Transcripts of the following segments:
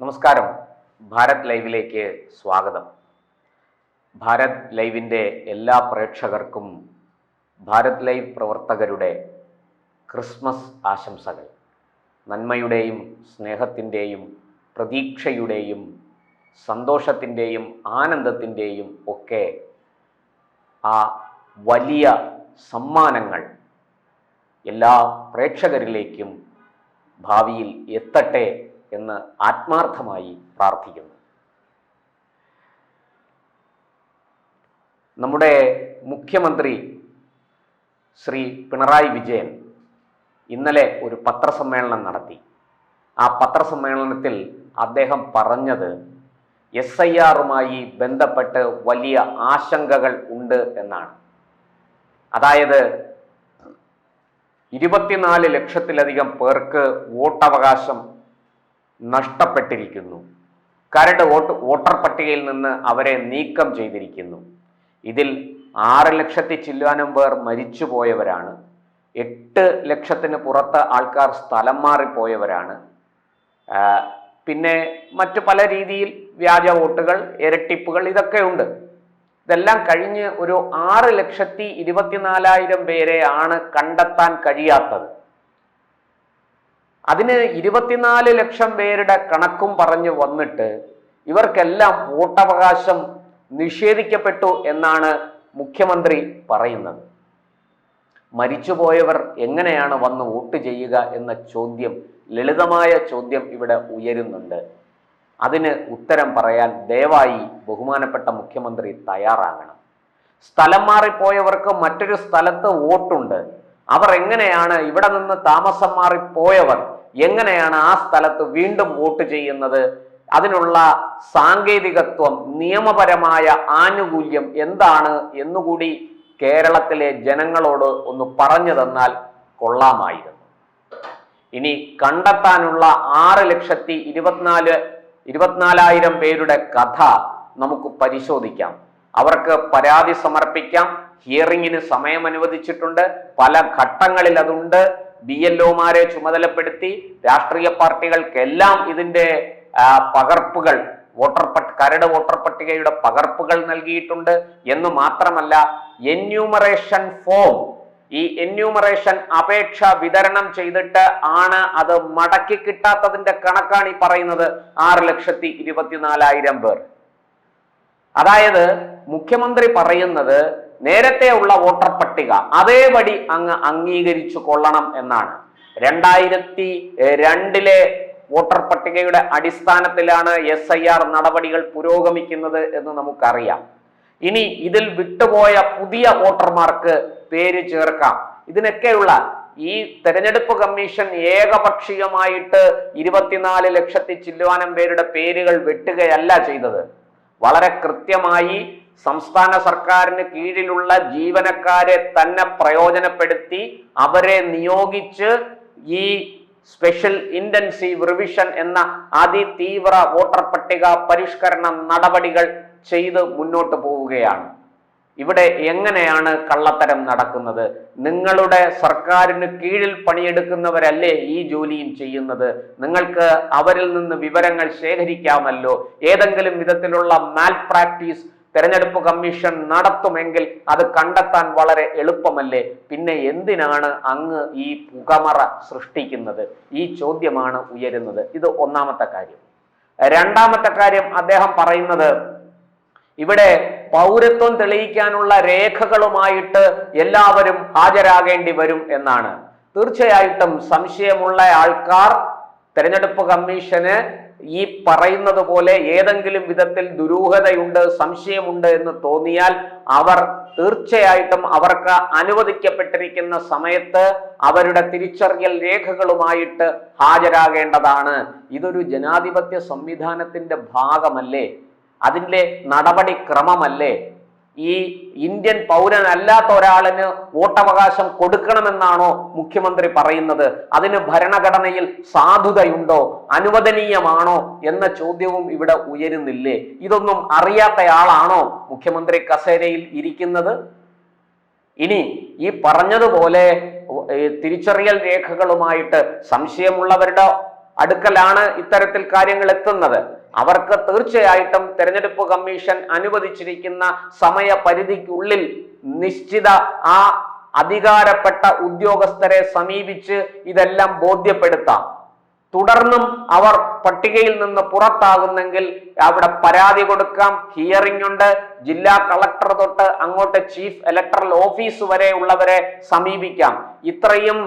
നമസ്കാരം. ഭാരത് ലൈവിലേക്ക് സ്വാഗതം. ഭാരത് ലൈവിൻ്റെ എല്ലാ പ്രേക്ഷകർക്കും ഭാരത് ലൈവ് പ്രവർത്തകരുടെ ക്രിസ്മസ് ആശംസകൾ. നന്മയുടെയും സ്നേഹത്തിൻ്റെയും പ്രതീക്ഷയുടെയും സന്തോഷത്തിൻ്റെയും ആനന്ദത്തിൻ്റെയും ഒക്കെ ആ വലിയ സമ്മാനങ്ങൾ എല്ലാ പ്രേക്ഷകരിലേക്കും ഭാവിയിൽ എത്തട്ടെ എന്ന് ആത്മാർത്ഥമായി പ്രാർത്ഥിക്കുന്നു. നമ്മുടെ മുഖ്യമന്ത്രി ശ്രീ പിണറായി വിജയൻ ഇന്നലെ ഒരു പത്രസമ്മേളനം നടത്തി. ആ പത്രസമ്മേളനത്തിൽ അദ്ദേഹം പറഞ്ഞത് SIRമായി ബന്ധപ്പെട്ട് വലിയ ആശങ്കകൾ ഉണ്ട് എന്നാണ്. അതായത് 24 ലക്ഷത്തിലധികം പേർക്ക് വോട്ടവകാശം നഷ്ടപ്പെട്ടിരിക്കുന്നു. കരട് വോട്ടർ പട്ടികയിൽ നിന്ന് അവരെ നീക്കം ചെയ്തിരിക്കുന്നു. ഇതിൽ 6 ലക്ഷത്തി ചില്ലാനം പേർ മരിച്ചുപോയവരാണ്. 8 ലക്ഷത്തിന് പുറത്ത് ആൾക്കാർ സ്ഥലം മാറിപ്പോയവരാണ്. പിന്നെ മറ്റു പല രീതിയിൽ വ്യാജ വോട്ടുകൾ, ഇരട്ടിപ്പുകൾ ഇതൊക്കെ ഉണ്ട്. ഇതെല്ലാം കഴിഞ്ഞ് ഒരു 6,24,000 പേരെ ആണ് കണ്ടെത്താൻ കഴിയാത്തത്. അതിന് 24 ലക്ഷം പേരുടെ കണക്കും പറഞ്ഞു വന്നിട്ട് ഇവർക്കെല്ലാം വോട്ടവകാശം നിഷേധിക്കപ്പെട്ടു എന്നാണ് മുഖ്യമന്ത്രി പറയുന്നത്. മരിച്ചുപോയവർ എങ്ങനെയാണ് വന്ന് വോട്ട് ചെയ്യുക എന്ന ചോദ്യം, ലളിതമായ ചോദ്യം ഇവിടെ ഉയരുന്നുണ്ട്. അതിന് ഉത്തരം പറയാൻ ദയവായി ബഹുമാനപ്പെട്ട മുഖ്യമന്ത്രി തയ്യാറാകണം. സ്ഥലം മാറിപ്പോയവർക്ക് മറ്റൊരു സ്ഥലത്ത് വോട്ടുണ്ട്. അവർ എങ്ങനെയാണ്, ഇവിടെ നിന്ന് താമസം മാറിപ്പോയവർ എങ്ങനെയാണ് ആ സ്ഥലത്ത് വീണ്ടും വോട്ട് ചെയ്യുന്നത്? അതിനുള്ള സാങ്കേതികത്വം, നിയമപരമായ ആനുകൂല്യം എന്താണ് എന്നുകൂടി കേരളത്തിലെ ജനങ്ങളോട് ഒന്ന് പറഞ്ഞു തന്നാൽ കൊള്ളാമായിരുന്നു. ഇനി കണ്ടെത്താനുള്ള 6,24,000 പേരുടെ കഥ നമുക്ക് പരിശോധിക്കാം. അവർക്ക് പരാതി സമർപ്പിക്കാം. ഹിയറിങ്ങിന് സമയം അനുവദിച്ചിട്ടുണ്ട്. പല ഘട്ടങ്ങളിൽ അതുണ്ട്. BLOമാരെ ചുമതലപ്പെടുത്തി രാഷ്ട്രീയ പാർട്ടികൾക്കെല്ലാം ഇതിൻ്റെ പകർപ്പുകൾ, കരട് വോട്ടർ പട്ടികയുടെ പകർപ്പുകൾ നൽകിയിട്ടുണ്ട്. എന്ന് മാത്രമല്ല, എന്യൂമറേഷൻ ഫോം, ഈ എന്യൂമറേഷൻ അപേക്ഷ വിതരണം ചെയ്തിട്ട് ആണ് അത് മടക്കി കിട്ടാത്തതിന്റെ കണക്കാണ് ഈ പറയുന്നത്. 6,24,000 പേർ. അതായത് മുഖ്യമന്ത്രി പറയുന്നത് നേരത്തെ ഉള്ള വോട്ടർ പട്ടിക അതേപടി അങ്ങ് അംഗീകരിച്ചു കൊള്ളണം എന്നാണ്. 2002 വോട്ടർ പട്ടികയുടെ അടിസ്ഥാനത്തിലാണ് SIR നടപടികൾ പുരോഗമിക്കുന്നത് എന്ന് നമുക്കറിയാം. ഇനി ഇതിൽ വിട്ടുപോയ പുതിയ വോട്ടർമാർക്ക് പേര് ചേർക്കാം. ഇതിനൊക്കെയുള്ള ഈ തെരഞ്ഞെടുപ്പ് കമ്മീഷൻ ഏകപക്ഷീയമായിട്ട് 24 ലക്ഷത്തി ചില്ലാനം പേരുടെ പേരുകൾ വെട്ടുകയല്ല ചെയ്തത്. വളരെ കൃത്യമായി സംസ്ഥാന സർക്കാരിന് കീഴിലുള്ള ജീവനക്കാരെ തന്നെ പ്രയോജനപ്പെടുത്തി അവരെ നിയോഗിച്ച് ഈ സ്പെഷ്യൽ ഇന്റൻസീവ് റിവിഷൻ എന്ന അതിതീവ്ര വോട്ടർ പട്ടിക പരിഷ്കരണ നടപടികൾ ചെയ്ത് മുന്നോട്ട് പോവുകയാണ്. ഇവിടെ എങ്ങനെയാണ് കള്ളത്തരം നടക്കുന്നത്? നിങ്ങളുടെ സർക്കാരിന് കീഴിൽ പണിയെടുക്കുന്നവരല്ലേ ഈ ജോലിയും ചെയ്യുന്നത്? നിങ്ങൾക്ക് അവരിൽ നിന്ന് വിവരങ്ങൾ ശേഖരിക്കാമല്ലോ. ഏതെങ്കിലും വിധത്തിലുള്ള മാൽ പ്രാക്ടീസ് തെരഞ്ഞെടുപ്പ് കമ്മീഷൻ നടത്തുമെങ്കിൽ അത് കണ്ടെത്താൻ വളരെ എളുപ്പമല്ലേ? പിന്നെ എന്തിനാണ് അങ്ങ് ഈ പുകമറ സൃഷ്ടിക്കുന്നത്? ഈ ചോദ്യമാണ് ഉയരുന്നത്. ഇത് ഒന്നാമത്തെ കാര്യം. രണ്ടാമത്തെ കാര്യം, അദ്ദേഹം പറയുന്നത് ഇവിടെ പൗരത്വം തെളിയിക്കാനുള്ള രേഖകളുമായിട്ട് എല്ലാവരും ഹാജരാകേണ്ടി വരും എന്നാണ്. തീർച്ചയായിട്ടും സംശയമുള്ള ആൾക്കാർ തെരഞ്ഞെടുപ്പ് കമ്മീഷന് ഈ പറയുന്നത് പോലെ ഏതെങ്കിലും വിധത്തിൽ ദുരൂഹതയുണ്ട്, സംശയമുണ്ട് എന്ന് തോന്നിയാൽ അവർ തീർച്ചയായിട്ടും അവർക്ക് അനുവദിക്കപ്പെട്ടിരിക്കുന്ന സമയത്ത് അവരുടെ തിരിച്ചറിയൽ രേഖകളുമായിട്ട് ഹാജരാകേണ്ടതാണ്. ഇതൊരു ജനാധിപത്യ സംവിധാനത്തിന്റെ ഭാഗമല്ലേ? അതിൻ്റെ നടപടിക്രമമല്ലേ? ഈ ഇന്ത്യൻ പൗരനല്ലാത്ത ഒരാളിന് വോട്ടവകാശം കൊടുക്കണമെന്നാണോ മുഖ്യമന്ത്രി പറയുന്നത്? അതിന് ഭരണഘടനയിൽ സാധുതയുണ്ടോ, അനുവദനീയമാണോ എന്ന ചോദ്യവും ഇവിടെ ഉയരുന്നില്ലേ? ഇതൊന്നും അറിയാത്തയാളാണോ മുഖ്യമന്ത്രി കസേരയിൽ ഇരിക്കുന്നത്? ഇനി ഈ പറഞ്ഞതുപോലെ തിരിച്ചറിയൽ രേഖകളുമായിട്ട് സംശയമുള്ളവരുടെ അടുക്കലാണ് ഇത്തരത്തിൽ കാര്യങ്ങൾ എത്തുന്നത്. അവർക്ക് തീർച്ചയായിട്ടും തെരഞ്ഞെടുപ്പ് കമ്മീഷൻ അനുവദിച്ചിരിക്കുന്ന സമയപരിധിക്കുള്ളിൽ നിശ്ചിത ആ അധികാരപ്പെട്ട ഉദ്യോഗസ്ഥരെ സമീപിച്ച് ഇതെല്ലാം ബോധ്യപ്പെടുത്താം. തുടർന്നും അവർ പട്ടികയിൽ നിന്ന് പുറത്താകുന്നെങ്കിൽ അവിടെ പരാതി കൊടുക്കാം. ഹിയറിംഗ് ഉണ്ട്. ജില്ലാ കളക്ടർ തൊട്ട് അങ്ങോട്ട് ചീഫ് ഇലക്ടറൽ ഓഫീസ് വരെ ഉള്ളവരെ സമീപിക്കാം. ഇത്രയും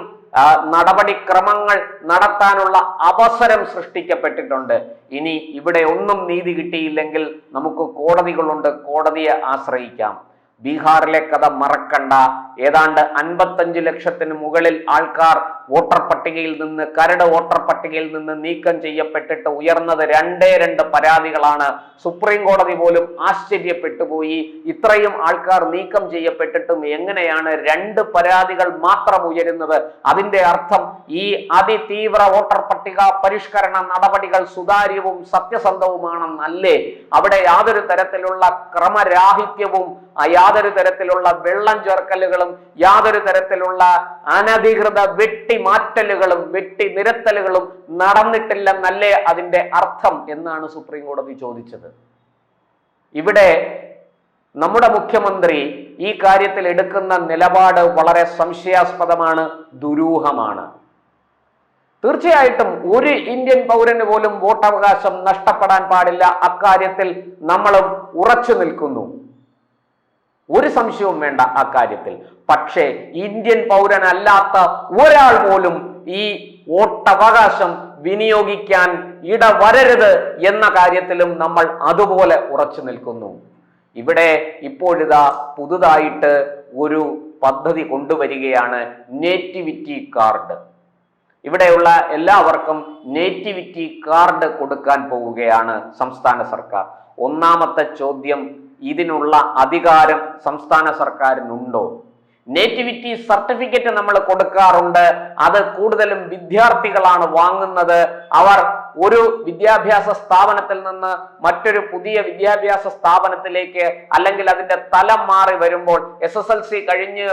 നടപടിക്രമങ്ങൾ നടത്താനുള്ള അവസരം സൃഷ്ടിക്കപ്പെട്ടിട്ടുണ്ട്. ഇനി ഇവിടെ ഒന്നും നീതി കിട്ടിയില്ലെങ്കിൽ നമുക്ക് കോടതികളുണ്ട്, കോടതിയെ ആശ്രയിക്കാം. ബീഹാറിലെ കഥ മറക്കണ്ട. ഏതാണ്ട് 55 ലക്ഷത്തിന് മുകളിൽ ആൾക്കാർ വോട്ടർ പട്ടികയിൽ നിന്ന്, കരട് വോട്ടർ പട്ടികയിൽ നിന്ന് നീക്കം ചെയ്യപ്പെട്ടിട്ട് ഉയർന്നത് 2 പരാതികളാണ്. സുപ്രീം കോടതി പോലും ആശ്ചര്യപ്പെട്ടു പോയി. ഇത്രയും ആൾക്കാർ നീക്കം ചെയ്യപ്പെട്ടിട്ടും എങ്ങനെയാണ് 2 പരാതികൾ മാത്രം ഉയരുന്നത്? അതിന്റെ അർത്ഥം ഈ അതിതീവ്ര വോട്ടർ പട്ടിക പരിഷ്കരണ നടപടികൾ സുതാര്യവും സത്യസന്ധവുമാണെന്നല്ലേ? അവിടെ യാതൊരു തരത്തിലുള്ള ക്രമരാഹിത്യവും, യാതൊരു തരത്തിലുള്ള വെള്ളം ചേർക്കലുകളും, യാതൊരു തരത്തിലുള്ള അനധികൃത വെട്ടിമാറ്റലുകളും വെട്ടിനിരത്തലുകളും നടന്നിട്ടില്ലെന്നല്ലേ അതിന്റെ അർത്ഥം എന്നാണ് സുപ്രീം കോടതി ചോദിച്ചത്. ഇവിടെ നമ്മുടെ മുഖ്യമന്ത്രി ഈ കാര്യത്തിൽ എടുക്കുന്ന നിലപാട് വളരെ സംശയാസ്പദമാണ്, ദുരൂഹമാണ്. തീർച്ചയായിട്ടും ഒരു ഇന്ത്യൻ പൗരന് പോലും വോട്ടവകാശം നഷ്ടപ്പെടാൻ പാടില്ല. അക്കാര്യത്തിൽ നമ്മളും ഉറച്ചു നിൽക്കുന്നു. ഒരു സംശയവും വേണ്ട അക്കാര്യത്തിൽ. പക്ഷേ ഇന്ത്യൻ പൗരനല്ലാത്ത ഒരാൾ പോലും ഈ വോട്ടവകാശം വിനിയോഗിക്കാൻ ഇടവരരുത് എന്ന കാര്യത്തിലും നമ്മൾ അതുപോലെ ഉറച്ചു നിൽക്കുന്നു. ഇവിടെ ഇപ്പോഴിതാ പുതുതായിട്ട് ഒരു പദ്ധതി കൊണ്ടുവരികയാണ്, നേറ്റിവിറ്റി കാർഡ്. ഇവിടെയുള്ള എല്ലാവർക്കും നേറ്റിവിറ്റി കാർഡ് കൊടുക്കാൻ പോവുകയാണ് സംസ്ഥാന സർക്കാർ. ഒന്നാമത്തെ ചോദ്യം, ഇതിനുള്ള അധികാരം സംസ്ഥാന സർക്കാരിനുണ്ടോ? നേറ്റിവിറ്റി സർട്ടിഫിക്കറ്റ് നമ്മൾ കൊടുക്കാറുണ്ട്. അത് കൂടുതലും വിദ്യാർത്ഥികളാണ് വാങ്ങുന്നത്. അവർ ഒരു വിദ്യാഭ്യാസ സ്ഥാപനത്തിൽ നിന്ന് മറ്റൊരു പുതിയ വിദ്യാഭ്യാസ സ്ഥാപനത്തിലേക്ക്, അല്ലെങ്കിൽ അതിന്റെ തലം മാറി വരുമ്പോൾ SSLC കഴിഞ്ഞ്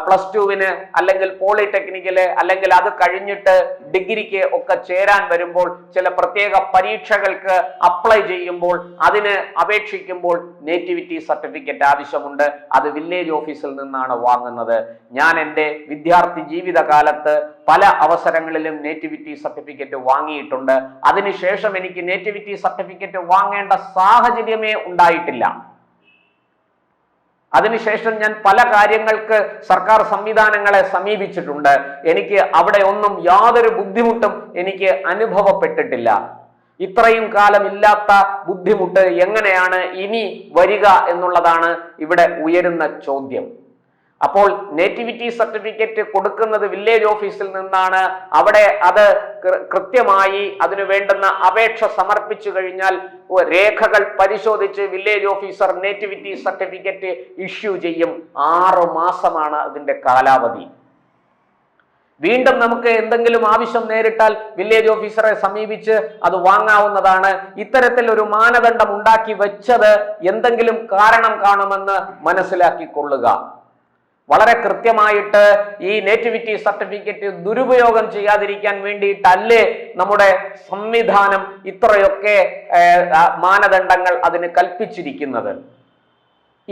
+2 അല്ലെങ്കിൽ പോളിടെക്നിക്കില്, അല്ലെങ്കിൽ അത് കഴിഞ്ഞിട്ട് ഡിഗ്രിക്ക് ഒക്കെ ചേരാൻ വരുമ്പോൾ, ചില പ്രത്യേക പരീക്ഷകൾക്ക് അപ്ലൈ ചെയ്യുമ്പോൾ, അതിന് അപേക്ഷിക്കുമ്പോൾ നേറ്റിവിറ്റി സർട്ടിഫിക്കറ്റ് ആവശ്യമുണ്ട്. അത് വില്ലേജ് ഓഫീസിൽ നിന്നാണ് വാങ്ങുന്നത്. ഞാൻ എൻ്റെ വിദ്യാർത്ഥി ജീവിതകാലത്ത് പല അവസരങ്ങളിലും നേറ്റിവിറ്റി സർട്ടിഫിക്കറ്റ് വാങ്ങിയിട്ടുണ്ട്. അതിനുശേഷം എനിക്ക് നേറ്റിവിറ്റി സർട്ടിഫിക്കറ്റ് വാങ്ങേണ്ട സാഹചര്യമേ ഉണ്ടായിട്ടില്ല. അതിനുശേഷം ഞാൻ പല കാര്യങ്ങൾക്ക് സർക്കാർ സംവിധാനങ്ങളെ സമീപിച്ചിട്ടുണ്ട്. എനിക്ക് അവിടെ ഒന്നും യാതൊരു ബുദ്ധിമുട്ടും എനിക്ക് അനുഭവപ്പെട്ടിട്ടില്ല. ഇത്രയും കാലം ഇല്ലാത്ത ബുദ്ധിമുട്ട് എങ്ങനെയാണ് ഇനി വരിക എന്നുള്ളതാണ് ഇവിടെ ഉയരുന്ന ചോദ്യം. അപ്പോൾ നേറ്റിവിറ്റി സർട്ടിഫിക്കറ്റ് കൊടുക്കുന്നത് വില്ലേജ് ഓഫീസിൽ നിന്നാണ്. അവിടെ അത് കൃത്യമായി അതിനു വേണ്ടുന്ന അപേക്ഷ സമർപ്പിച്ചു കഴിഞ്ഞാൽ രേഖകൾ പരിശോധിച്ച് village officer nativity certificate issue ചെയ്യും. 6 മാസമാണ് അതിന്റെ കാലാവധി. വീണ്ടും നമുക്ക് എന്തെങ്കിലും ആവശ്യം നേരിട്ടാൽ വില്ലേജ് ഓഫീസറെ സമീപിച്ച് അത് വാങ്ങാവുന്നതാണ്. ഇത്തരത്തിൽ ഒരു മാനദണ്ഡം ഉണ്ടാക്കി വെച്ചത് എന്തെങ്കിലും കാരണം കാണുമെന്ന് മനസ്സിലാക്കിക്കൊള്ളുക. വളരെ കൃത്യമായിട്ട് ഈ നേറ്റിവിറ്റി സർട്ടിഫിക്കറ്റ് ദുരുപയോഗം ചെയ്യാതിരിക്കാൻ വേണ്ടിയിട്ടല്ലേ നമ്മുടെ സംവിധാനം ഇത്രയൊക്കെ മാനദണ്ഡങ്ങൾ അതിന് കൽപ്പിച്ചിരിക്കുന്നത്.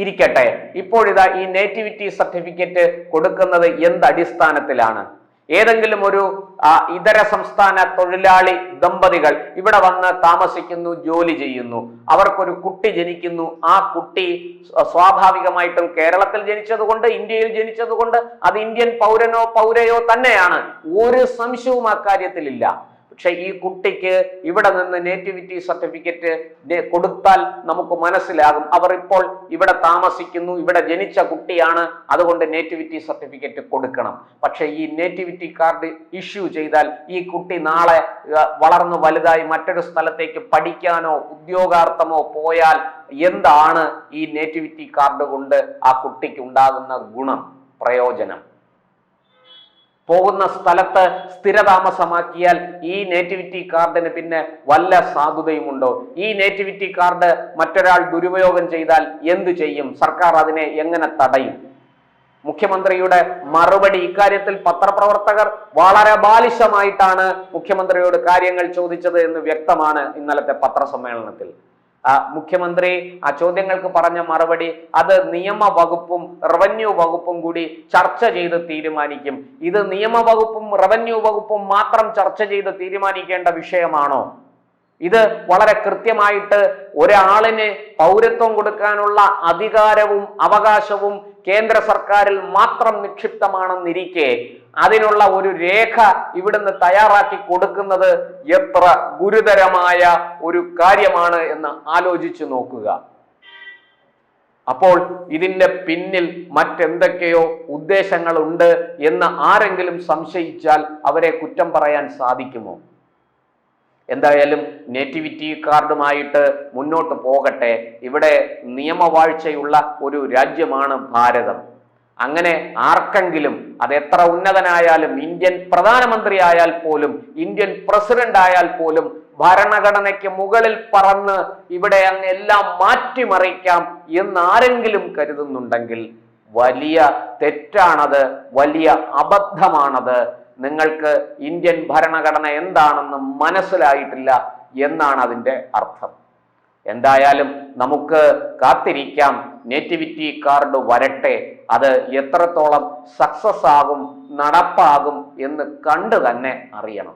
ഇരിക്കട്ടെ, ഇപ്പോഴിതാ ഈ നേറ്റിവിറ്റി സർട്ടിഫിക്കറ്റ് കൊടുക്കുന്നത് എന്തടിസ്ഥാനത്തിലാണ്? ഏതെങ്കിലും ഒരു ഇതര സംസ്ഥാന തൊഴിലാളി ദമ്പതികൾ ഇവിടെ വന്ന് താമസിക്കുന്നു, ജോലി ചെയ്യുന്നു, അവർക്കൊരു കുട്ടി ജനിക്കുന്നു. ആ കുട്ടി സ്വാഭാവികമായിട്ടും കേരളത്തിൽ ജനിച്ചതുകൊണ്ട്, ഇന്ത്യയിൽ ജനിച്ചതുകൊണ്ട് അത് ഇന്ത്യൻ പൗരനോ പൗരയോ തന്നെയാണ്. ഒരു സംശയവും അക്കാര്യത്തിലില്ല. പക്ഷെ ഈ കുട്ടിക്ക് ഇവിടെ നിന്ന് നേറ്റിവിറ്റി സർട്ടിഫിക്കറ്റ് കൊടുത്താൽ നമുക്ക് മനസ്സിലാകും അവർ ഇപ്പോൾ ഇവിടെ താമസിക്കുന്നു, ഇവിടെ ജനിച്ച കുട്ടിയാണ്, അതുകൊണ്ട് നേറ്റിവിറ്റി സർട്ടിഫിക്കറ്റ് കൊടുക്കണം. പക്ഷെ ഈ നേറ്റിവിറ്റി കാർഡ് ഇഷ്യൂ ചെയ്താൽ ഈ കുട്ടി നാളെ വളർന്നു വലുതായി മറ്റൊരു സ്ഥലത്തേക്ക് പഠിക്കാനോ ഉദ്യോഗാർത്ഥമോ പോയാൽ എന്താണ് ഈ നേറ്റിവിറ്റി കാർഡ് കൊണ്ട് ആ കുട്ടിക്ക് ഉണ്ടാകുന്ന ഗുണം, പ്രയോജനം? പോകുന്ന സ്ഥലത്ത് സ്ഥിരതാമസമാക്കിയാൽ ഈ നേറ്റിവിറ്റി കാർഡിന് പിന്നെ വല്ല സാധുതയുമുണ്ടോ? ഈ നേറ്റിവിറ്റി കാർഡ് മറ്റൊരാൾ ദുരുപയോഗം ചെയ്താൽ എന്തു ചെയ്യും? സർക്കാർ അതിനെ എങ്ങനെ തടയും? മുഖ്യമന്ത്രിയുടെ മറുപടി ഇക്കാര്യത്തിൽ പത്രപ്രവർത്തകർ വളരെ ബാലിശമായിട്ടാണ് മുഖ്യമന്ത്രിയോട് കാര്യങ്ങൾ ചോദിച്ചത് എന്ന് വ്യക്തമാണ് ഇന്നലത്തെ പത്രസമ്മേളനത്തിൽ. മുഖ്യമന്ത്രി ആ ചോദ്യങ്ങൾക്ക് പറഞ്ഞ മറുപടി അത് നിയമവകുപ്പും റവന്യൂ വകുപ്പും കൂടി ചർച്ച ചെയ്ത് തീരുമാനിക്കും. ഇത് നിയമവകുപ്പും റവന്യൂ വകുപ്പും മാത്രം ചർച്ച ചെയ്ത് തീരുമാനിക്കേണ്ട വിഷയമാണോ? ഇത് വളരെ കൃത്യമായിട്ട് ഒരാളിന് പൗരത്വം കൊടുക്കാനുള്ള അധികാരവും അവകാശവും കേന്ദ്ര സർക്കാരിൽ മാത്രം നിക്ഷിപ്തമാണെന്നിരിക്കെ അതിനുള്ള ഒരു രേഖ ഇവിടുന്ന് തയ്യാറാക്കി കൊടുക്കുന്നത് എത്ര ഗുരുതരമായ ഒരു കാര്യമാണ് എന്ന് ആലോചിച്ചു നോക്കുക. അപ്പോൾ ഇതിന്റെ പിന്നിൽ മറ്റെന്തൊക്കെയോ ഉദ്ദേശങ്ങളുണ്ട് എന്ന് ആരെങ്കിലും സംശയിച്ചാൽ അവരെ കുറ്റം പറയാൻ സാധിക്കുമോ? എന്തായാലും നേറ്റിവിറ്റി കാർഡുമായിട്ട് മുന്നോട്ട് പോകട്ടെ. ഇവിടെ നിയമവാഴ്ചയുള്ള ഒരു രാജ്യമാണ് ഭാരതം. അങ്ങനെ ആർക്കെങ്കിലും അത് എത്ര ഉന്നതനായാലും, ഇന്ത്യൻ പ്രധാനമന്ത്രി ആയാൽ പോലും, ഇന്ത്യൻ പ്രസിഡന്റ് ആയാൽ പോലും ഭരണഘടനയ്ക്ക് മുകളിൽ പറന്ന് ഇവിടെ അങ്ങ് എല്ലാം മാറ്റിമറിക്കാം എന്നാരെങ്കിലും കരുതുന്നുണ്ടെങ്കിൽ വലിയ തെറ്റാണത്, വലിയ അബദ്ധമാണത്. നിങ്ങൾക്ക് ഇന്ത്യൻ ഭരണഘടന എന്താണെന്ന് മനസ്സിലായിട്ടില്ല എന്നാണ് അതിൻ്റെ അർത്ഥം. എന്തായാലും നമുക്ക് കാത്തിരിക്കാം. നേറ്റിവിറ്റി കാർഡ് വരട്ടെ. അത് എത്രത്തോളം സക്സസ് ആകും, നടപ്പാകും എന്ന് കണ്ടു തന്നെ അറിയണം.